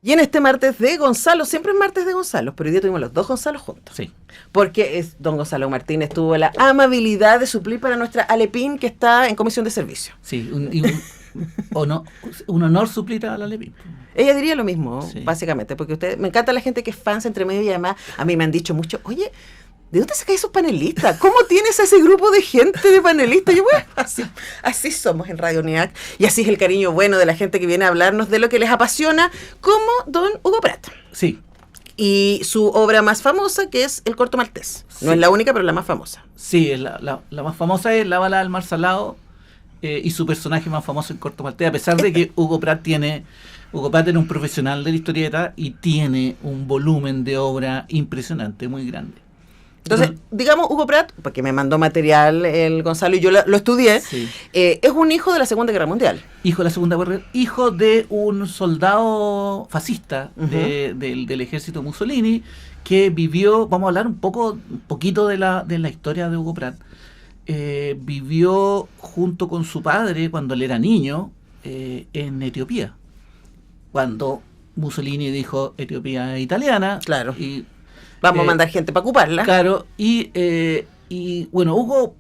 Y en este martes de Gonzalo, siempre es martes de Gonzalo, pero hoy día tuvimos los dos Gonzalos juntos. Sí. Porque don Gonzalo Martínez tuvo la amabilidad de suplir para nuestra Alepín, que está en comisión de servicio. Sí, un honor suplir a la Levi. Ella diría lo mismo, Sí. básicamente, porque me encanta la gente que es fans entre medio y además a mí me han dicho mucho, oye, ¿de dónde sacáis esos panelistas? ¿Cómo tienes ese grupo de gente de panelistas? Yo, bueno, así somos en Radio UNIAC y así es el cariño bueno de la gente que viene a hablarnos de lo que les apasiona, como don Hugo Pratt. Sí. Y su obra más famosa, que es El corto maltés. No Sí. es la única, pero la más famosa. Sí, la más famosa es La balada del mar salado, y su personaje más famoso en Corto Maltés, a pesar de que Hugo Pratt tiene un profesional de la historieta y tiene un volumen de obra impresionante, muy grande. Entonces, digamos, Hugo Pratt, porque me mandó material el Gonzalo y yo lo estudié, Sí. Es un hijo de la Segunda Guerra Mundial. Hijo de la Segunda Guerra, hijo de un soldado fascista Ujú. del ejército Mussolini, que vivió, vamos a hablar un poquito de la historia de Hugo Pratt. Vivió junto con su padre cuando él era niño en Etiopía, cuando Mussolini dijo Etiopía es italiana. Claro. Y Vamos a mandar gente para ocuparla. claro, y bueno,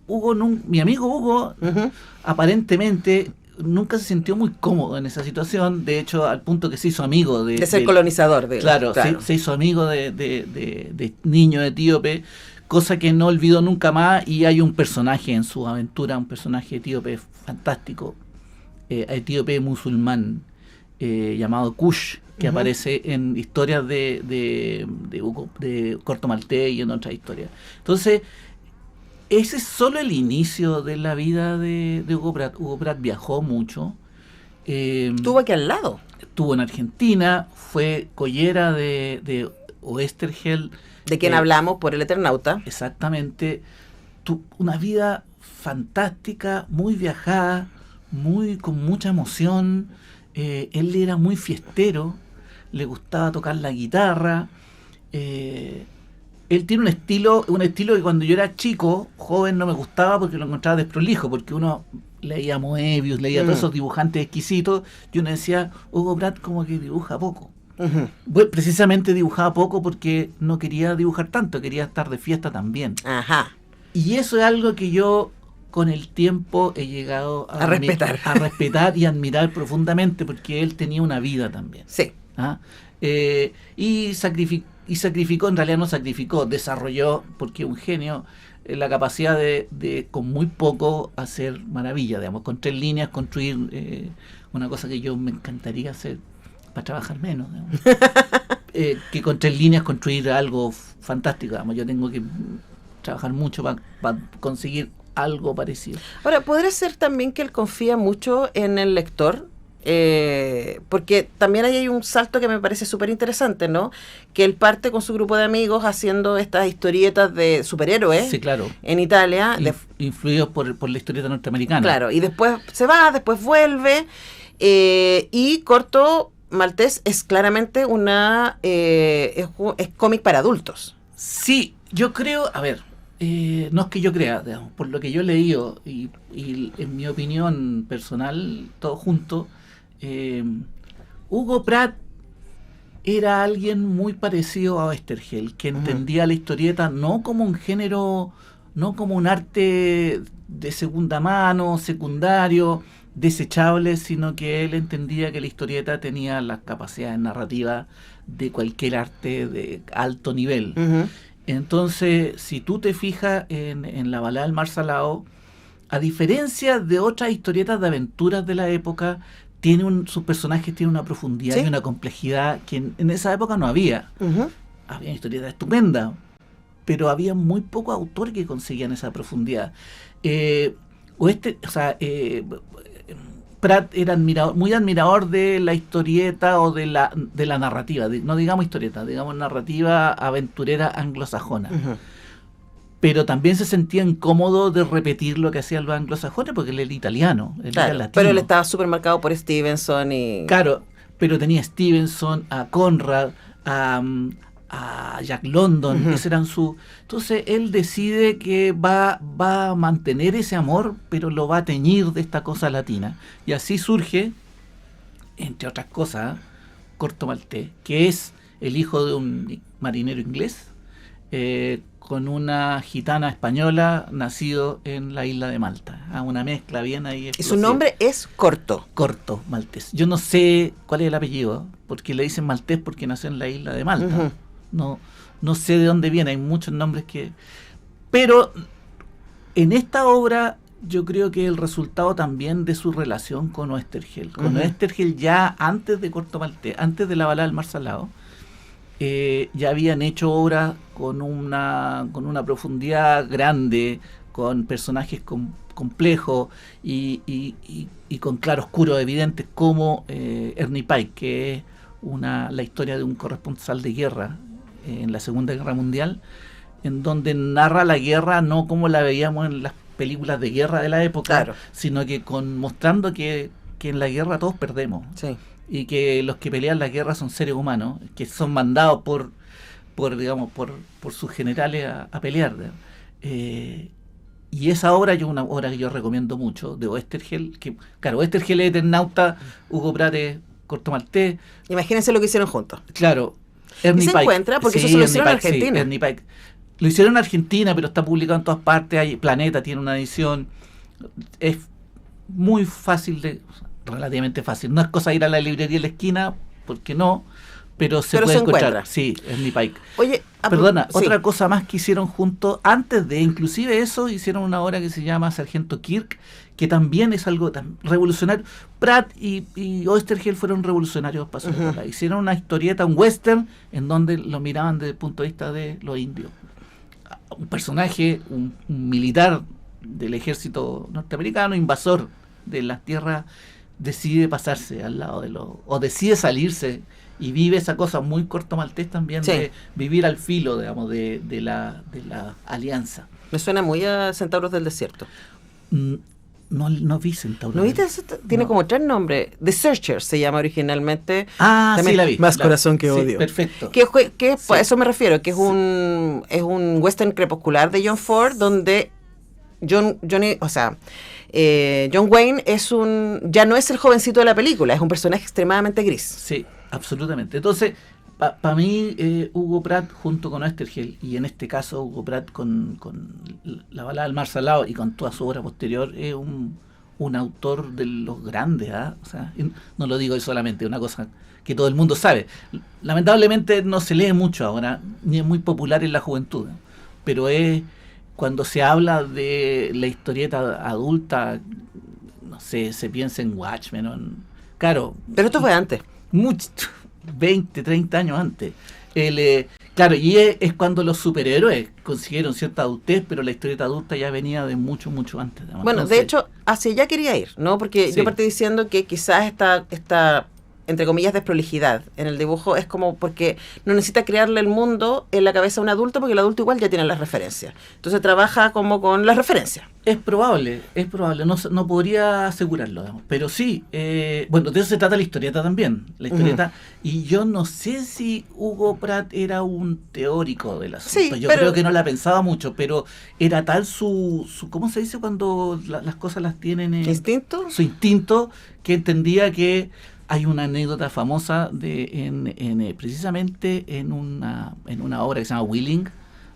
mi amigo Hugo, Ujú. aparentemente nunca se sintió muy cómodo en esa situación, de hecho al punto que se hizo amigo De ser colonizador. claro. Se hizo amigo de niño etíope, cosa que no olvidó nunca más, y hay un personaje en su aventura, un personaje etíope fantástico, etíope musulmán, llamado Kush, que Ujú. aparece en historias de Hugo, de Corto Maltés y en otras historias. Entonces, ese es solo el inicio de la vida de Hugo Pratt. Hugo Pratt viajó mucho. Estuvo aquí al lado. Estuvo en Argentina, fue collera de Oesterheld. De quien hablamos por El Eternauta. Exactamente. Una vida fantástica, muy viajada, con mucha emoción. Él era muy fiestero, le gustaba tocar la guitarra. Él tiene un estilo que cuando yo era chico, joven, no me gustaba porque lo encontraba desprolijo, porque uno leía Moebius, leía todos esos dibujantes exquisitos, y uno decía, Hugo Pratt como que dibuja poco. Ujú. Bueno, precisamente dibujaba poco porque no quería dibujar tanto, quería estar de fiesta también. Ajá. Y eso es algo que yo con el tiempo he llegado A respetar. a respetar y admirar profundamente, porque él tenía una vida también. Sí. ¿Ah? Y sacrificó, en realidad no sacrificó, desarrolló, porque es un genio, la capacidad de con muy poco hacer maravilla, digamos, con 3 líneas construir una cosa que yo me encantaría hacer para trabajar menos, digamos. Que con 3 líneas construir algo fantástico, digamos. Yo tengo que trabajar mucho para conseguir algo parecido. Ahora, ¿podría ser también que él confía mucho en el lector? Porque también ahí hay un salto que me parece súper interesante, ¿no? Que él parte con su grupo de amigos haciendo estas historietas de superhéroes. Sí, claro. En Italia. Influidos por la historieta norteamericana. Claro, y después se va, después vuelve. Y Corto Maltés es claramente es cómic para adultos. Sí, yo creo, a ver, no es que yo crea, digamos, por lo que yo he leído y en mi opinión personal, todo junto, Hugo Pratt era alguien muy parecido a Oesterheld, que entendía la historieta no como un género, no como un arte de segunda mano, secundario, desechable, sino que él entendía que la historieta tenía las capacidades narrativas de cualquier arte de alto nivel. Uh-huh. Entonces, si tú te fijas en La balada del mar salado, a diferencia de otras historietas de aventuras de la época, sus personajes tienen una profundidad, ¿sí?, y una complejidad que en esa época no había. Uh-huh. Había historietas estupendas, pero había muy pocos autores que conseguían esa profundidad. Pratt era muy admirador de la historieta o de la narrativa, no digamos historieta, digamos narrativa aventurera anglosajona. Uh-huh. Pero también se sentía incómodo de repetir lo que hacían los anglosajones porque él era italiano, él claro, era latino. pero él estaba súper marcado por Stevenson y... Claro, pero tenía a Stevenson, a Conrad, a Jack London, uh-huh, esos eran su... Entonces él decide que va a mantener ese amor, pero lo va a teñir de esta cosa latina. Y así surge, entre otras cosas, Corto Maltés, que es el hijo de un marinero inglés con una gitana española nacido en la isla de Malta. Una mezcla bien ahí. Y su nombre es Corto. Corto Maltés. Yo no sé cuál es el apellido, porque le dicen Maltés porque nació en la isla de Malta. No sé de dónde viene, hay muchos nombres que... Pero en esta obra yo creo que el resultado también de su relación con Oesterheld. Con Oesterheld ya antes de Corto Maltés, antes de la balada del mar salado, ya habían hecho obras con una profundidad grande, con personajes complejos y con claroscuros evidentes, como Ernie Pike, que es la historia de un corresponsal de guerra en la Segunda Guerra Mundial, en donde narra la guerra no como la veíamos en las películas de guerra de la época, sino que mostrando que en la guerra todos perdemos. Sí. Y que los que pelean la guerra son seres humanos, que son mandados por sus generales a pelear. Y esa obra es una obra que yo recomiendo mucho, de Oesterheld, que claro, Oesterheld es Eternauta, Hugo Pratt es Corto Maltés. Imagínense lo que hicieron juntos. Claro. Ernie Pike. Se encuentra, porque eso se lo hicieron en Argentina. Sí, Ernie Pike. Lo hicieron en Argentina, pero está publicado en todas partes. Planeta tiene una edición. Es muy fácil relativamente fácil. No es cosa de ir a la librería en la esquina, porque no, pero se puede encontrar. Sí, Ernie Pike. Oye, perdona, otra cosa más que hicieron juntos, antes de inclusive eso, hicieron una obra que se llama Sargento Kirk, que también es algo tan revolucionario. Pratt y Oesterheld fueron revolucionarios para su época. Hicieron una historieta, un western, en donde lo miraban desde el punto de vista de los indios. Un personaje, un militar del ejército norteamericano, invasor de las tierras, decide pasarse al lado o decide salirse, y vive esa cosa muy Corto Maltés también, de vivir al filo, digamos, de la alianza. Me suena muy a Centauros del Desierto. No vi Centauros. ¿No viste? Tiene como 3 nombres. The Searcher se llama originalmente. Sí la vi. Más corazón que odio. Perfecto. A eso me refiero, que es un western crepuscular de John Ford, donde John Wayne ya no es el jovencito de la película, es un personaje extremadamente gris. Sí, absolutamente. Entonces, para mí, Hugo Pratt junto con Oesterheld, y en este caso Hugo Pratt con la balada del mar salado y con toda su obra posterior, es un autor de los grandes. O sea, no lo digo solamente, es una cosa que todo el mundo sabe. Lamentablemente no se lee mucho ahora, ni es muy popular en la juventud, pero cuando se habla de la historieta adulta, no sé, se piensa en Watchmen, claro. Pero esto fue antes. 20, 30 años antes. Claro, y es cuando los superhéroes consiguieron cierta adultez, pero la historieta adulta ya venía de mucho, mucho antes. Bueno, entonces, de hecho, hacia allá quería ir, ¿no? Porque yo partí diciendo que quizás esta entre comillas, desprolijidad en el dibujo es como porque no necesita crearle el mundo en la cabeza a un adulto, porque el adulto igual ya tiene las referencias. Entonces trabaja como con las referencias. Es probable, no podría asegurarlo, digamos. Pero sí, bueno, de eso se trata la historieta también, y yo no sé si Hugo Pratt era un teórico del asunto. Yo creo que no la pensaba mucho, pero era tal su ¿cómo se dice cuando las cosas las tienen? ¿Instinto? Su instinto, que entendía que hay una anécdota famosa precisamente en una obra que se llama Willing,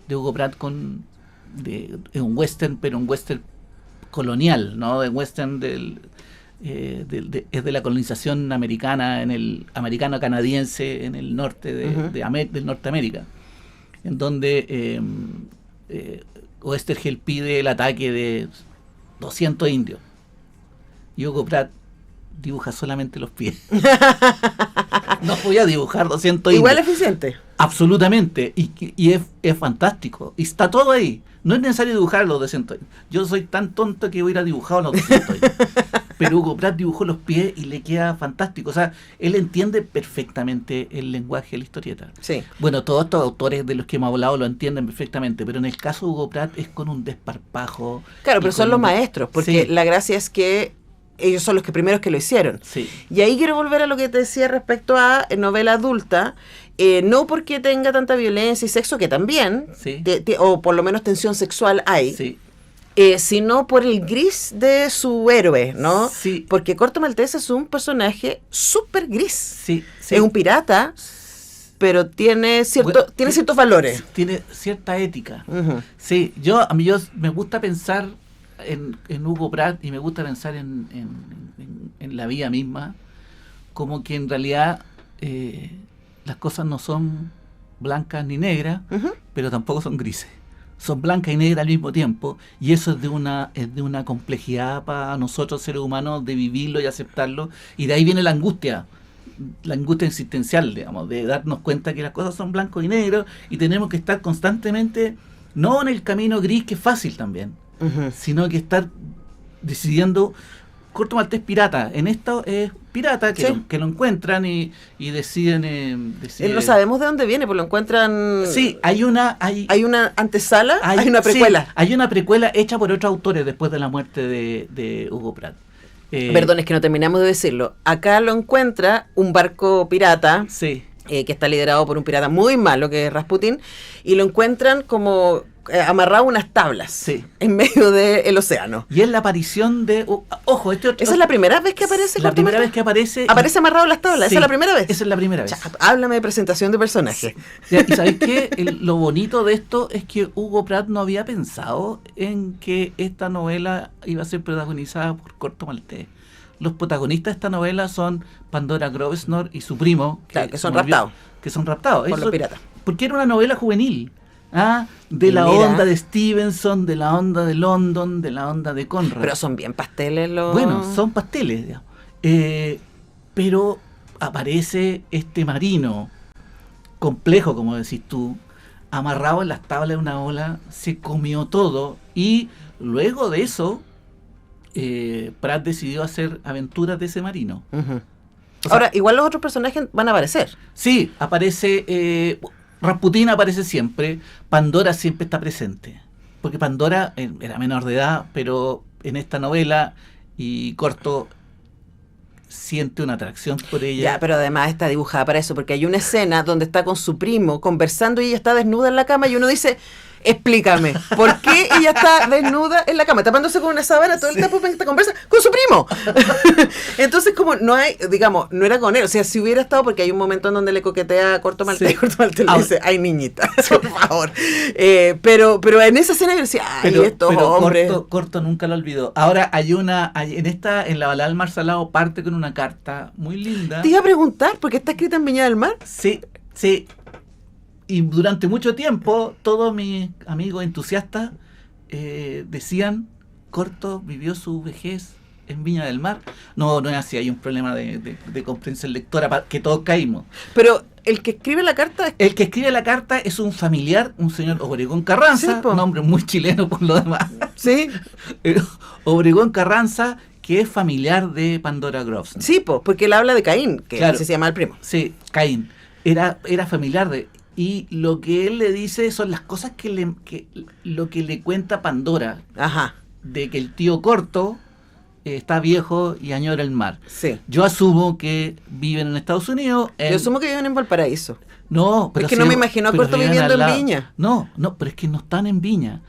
de Hugo Pratt, en un western, pero un western colonial, ¿no? De western es de la colonización americana, americano-canadiense en el norte del Norteamérica, en donde Oesterheld pide el ataque de 200 indios, y Hugo Pratt dibuja solamente los pies. No podía dibujar 200 igual indios. Eficiente. Absolutamente. Y es fantástico. Y está todo ahí. No es necesario dibujar los 200 indios. Yo soy tan tonto que hubiera dibujado los 200 indios. Pero Hugo Pratt dibujó los pies y le queda fantástico. O sea, él entiende perfectamente el lenguaje de la historieta. Sí. Bueno, todos estos autores de los que hemos hablado lo entienden perfectamente, pero en el caso de Hugo Pratt es con un desparpajo. Claro, pero son los maestros, porque la gracia es que ellos son los primeros que lo hicieron. Sí. Y ahí quiero volver a lo que te decía respecto a novela adulta, no porque tenga tanta violencia y sexo, que también, sí. o por lo menos tensión sexual hay, sí. sino por el gris de su héroe, ¿no? Sí. Porque Corto Maltese es un personaje súper gris. Sí, sí. Es un pirata, pero tiene ciertos valores. Tiene cierta ética. Ujú. Sí, a mí me gusta pensar en Hugo Pratt y me gusta pensar en la vida misma, como que en realidad las cosas no son blancas ni negras, Ujú. pero tampoco son grises. Son blancas y negras al mismo tiempo, y eso es de una complejidad para nosotros seres humanos de vivirlo y aceptarlo, y de ahí viene la angustia existencial, digamos, de darnos cuenta que las cosas son blancos y negros y tenemos que estar constantemente, no en el camino gris, que es fácil también, Ujú. sino que estar decidiendo. Corto Maltés pirata, en esto es pirata que, Sí. que lo encuentran y deciden No sabemos de dónde viene, pues lo encuentran... Sí, hay una antesala, hay una precuela. sí, hay una precuela hecha por otros autores después de la muerte de Hugo Pratt. Perdón, es que no terminamos de decirlo. Acá lo encuentra un barco pirata, Sí, que está liderado por un pirata muy malo, que es Rasputin, y lo encuentran como amarrado a unas tablas Sí. en medio del océano. y es la aparición de... ojo, ¿Esa es la primera vez que aparece la Corto primera Maltés? vez que aparece... Aparece amarrado a las tablas, Sí, esa es la primera vez. Esa es la primera vez. Ya, háblame de presentación de personaje. Ya, ¿y sabéis qué? Lo bonito de esto es que Hugo Pratt no había pensado en que esta novela iba a ser protagonizada por Corto Maltés. Los protagonistas de esta novela son Pandora Grosvenor y su primo, Claro, que son volvió- raptados. Que son raptados. Por Eso- los piratas. Porque era una novela juvenil. De Y la mira. onda de Stevenson, de la onda de London, de la onda de Conrad. Pero son bien pasteles los... Bueno, son pasteles, digamos. Pero aparece este marino complejo, como decís tú, amarrado en las tablas de una ola, se comió todo y luego de eso Pratt decidió hacer aventuras de ese marino. Ujú. O sea, Ahora, igual los otros personajes van a aparecer. sí, aparece, Rasputín aparece siempre, Pandora siempre está presente, porque Pandora era menor de edad, pero en esta novela y Corto siente una atracción por ella. Ya, pero además está dibujada para eso, porque hay una escena donde está con su primo conversando y ella está desnuda en la cama y uno dice, explícame, ¿por qué ella está desnuda en la cama, tapándose con una sábana todo el tiempo mientras conversa con su primo? Entonces, como no hay, digamos, no era con él, o sea, si hubiera estado, porque hay un momento en donde le coquetea a Corto Maltés, Sí. y Corto Maltés le Ahora- dice, ay, niñita, por favor. Pero en esa escena yo decía, ay, estos hombres... Corto nunca lo olvidó. Ahora en la balada del mar salado parte con una carta muy linda. Te iba a preguntar, ¿por qué está escrita en Viña del Mar? Sí, sí. Y durante mucho tiempo todos mis amigos entusiastas decían, Corto vivió su vejez en Viña del Mar. No es así, hay un problema de comprensión lectora que todos caímos. Pero el que escribe la carta es... El que escribe la carta es un familiar, un señor Obregón Carranza, Sí, po. un hombre muy chileno por lo demás. Sí, Obregón Carranza, que es familiar de Pandora Grosvenor. sí, porque él habla de Caín, que Claro. así se llama el primo. Sí, Caín. Era familiar de... Y lo que él le dice son las cosas lo que le cuenta Pandora, Ajá, de que el tío Corto está viejo y añora el mar. sí. Yo asumo que viven en Estados Unidos. Yo asumo que viven en Valparaíso. No, pero Es que no me imagino a pero Corto viven viviendo al en lado. Viña. No, pero es que no están en Viña.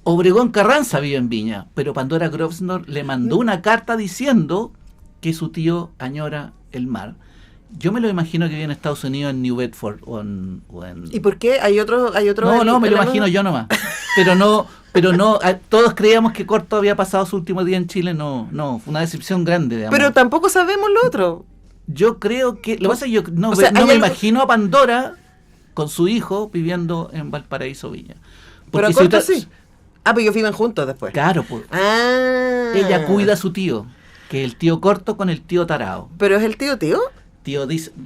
Obregón Carranza vive en Viña, pero Pandora Grosvenor le mandó una carta diciendo que su tío añora el mar. Yo me lo imagino que vive en Estados Unidos, en New Bedford o en... ¿Y por qué? ¿Hay otro No, me lo imagino yo nomás. Pero no, todos creíamos que Corto había pasado su último día en Chile, no, fue una decepción grande, digamos. Pero tampoco sabemos lo otro. Yo creo que, lo que pasa es que yo no, O sea, no hay me algo- imagino a Pandora con su hijo viviendo en Valparaíso, Viña. Pero a si Corto tra- sí. Ah, pero ellos viven juntos después. Claro, pues. Ah. Ella cuida a su tío, que es el tío Corto con el tío tarao. ¿Pero es el tío?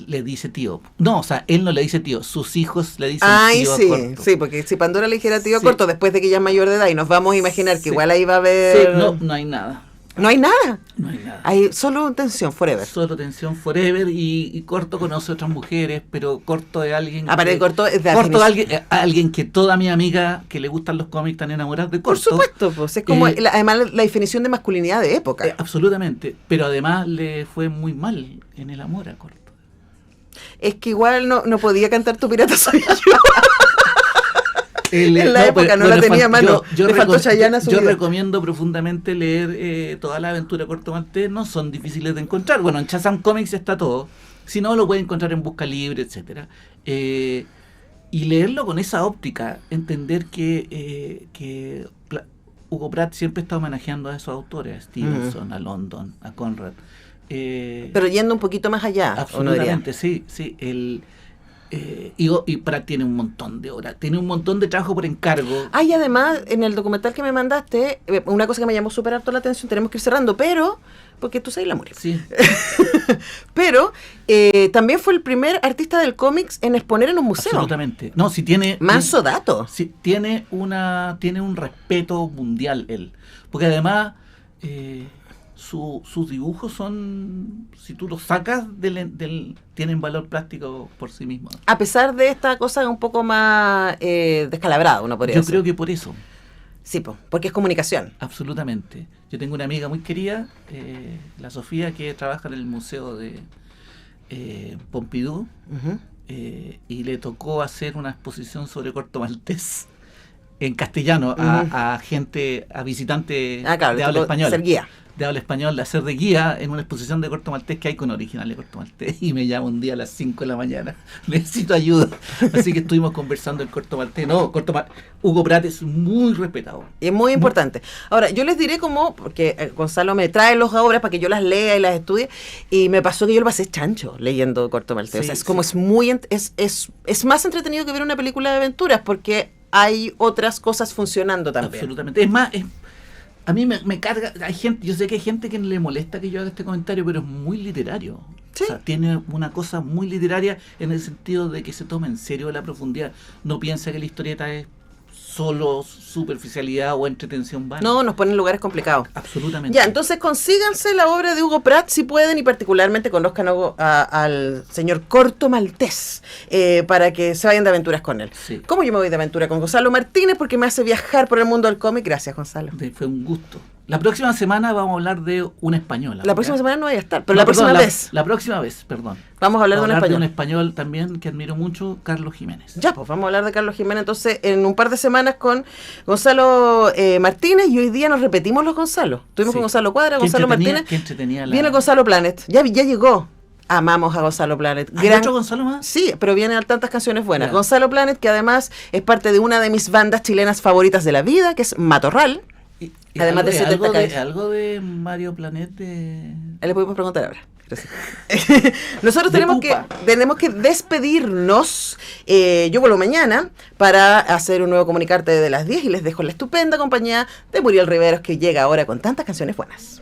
Le dice tío. No, o sea, él no le dice tío, sus hijos le dicen Ay, tío a sí, Corto. sí, porque si Pandora le dijera tío Sí. Corto después de que ella es mayor de edad y nos vamos a imaginar que Sí. igual ahí va a Sí, haber... no hay nada. No hay nada. No hay nada. Hay solo tensión forever. Solo tensión forever y Corto conoce a otras mujeres, pero Corto es alguien... Aparte de Corto es de Corto es definición. alguien que toda mi amiga que le gustan los cómics están enamoradas de Por Corto. supuesto, pues es como Eh, además la definición de masculinidad de época. Absolutamente, pero además le fue muy mal en el amor a Corto. Es que igual no podía cantar Tu pirata soy yo. En la época no la tenía a mano. Le faltó Chayanne a su Yo vida. recomiendo profundamente leer toda la aventura de Corto Maltés. No son difíciles de encontrar. Bueno, en Shazam Comics está todo. Si no, lo pueden encontrar en Busca Libre, etcétera. Y leerlo con esa óptica, entender que Hugo Pratt siempre está homenajeando a esos autores, a Stevenson, a London, a Conrad. Pero yendo un poquito más allá, absolutamente, sí. Y Pratt tiene un montón de horas, tiene un montón de trabajo por encargo. Y además, en el documental que me mandaste, una cosa que me llamó súper harto la atención, tenemos que ir cerrando, pero, porque tú sabes la muerte. Sí. Pero también fue el primer artista del cómics en exponer en un museo. Absolutamente. No, si tiene... Manso dato. Sí, tiene un respeto mundial él. Porque además... sus dibujos son, si tú los sacas tienen valor plástico por sí mismos. A pesar de esta cosa un poco más descalabrada, uno podría decir. Yo creo que por eso. Sí, porque es comunicación. Absolutamente. Yo tengo una amiga muy querida, la Sofía, que trabaja en el museo de Pompidou, y le tocó hacer una exposición sobre Corto Maltés en castellano a gente, a visitantes claro, de habla española. Ser guía. De habla español, de hacer de guía en una exposición de Corto Maltés que hay con original de Corto Maltés, y me llama un día a las 5 de la mañana, necesito ayuda, así que estuvimos conversando el Corto Maltés. Hugo Pratt es muy respetado. Y es muy importante. Ahora, yo les diré porque Gonzalo me trae las obras para que yo las lea y las estudie, y me pasó que yo lo pasé chancho leyendo Corto Maltés. Sí, o sea, es como es más entretenido que ver una película de aventuras, porque hay otras cosas funcionando también. Absolutamente. Es más, a mí me carga, yo sé que hay gente que le molesta que yo haga este comentario, pero es muy literario. ¿Sí? O sea, tiene una cosa muy literaria en el sentido de que se toma en serio la profundidad. No piensa que la historieta es solo superficialidad o entretención vana. No, nos pone en lugares complicados. Absolutamente. Ya, entonces consíganse la obra de Hugo Pratt si pueden, y particularmente conozcan al señor Corto Maltés, para que se vayan de aventuras con él. Sí. ¿Cómo yo me voy de aventura con Gonzalo Martínez? Porque me hace viajar por el mundo del cómic. Gracias, Gonzalo. Fue un gusto. La próxima semana vamos a hablar de un español. La próxima semana no voy a estar, pero No, la próxima vez. La próxima vez, perdón. Vamos a hablar de un español. De un español también que admiro mucho, Carlos Jiménez. Ya, pues vamos a hablar de Carlos Jiménez entonces en un par de semanas con Gonzalo Martínez, y hoy día nos repetimos los Gonzalo. Estuvimos con Gonzalo Cuadra, Gonzalo Martínez. Qué entretenida Viene Gonzalo Planet. Ya llegó. Amamos a Gonzalo Planet. ¿Hay otro Gonzalo más? Sí, pero vienen tantas canciones buenas. Ya. Gonzalo Planet, que además es parte de una de mis bandas chilenas favoritas de la vida, que es Matorral. Y Además de 70 calles. algo de Mario Planet Le podemos preguntar ahora. Nosotros tenemos que despedirnos. Yo vuelvo mañana para hacer un nuevo Comunicarte de las 10, y les dejo la estupenda compañía de Muriel Riveros, que llega ahora con tantas canciones buenas.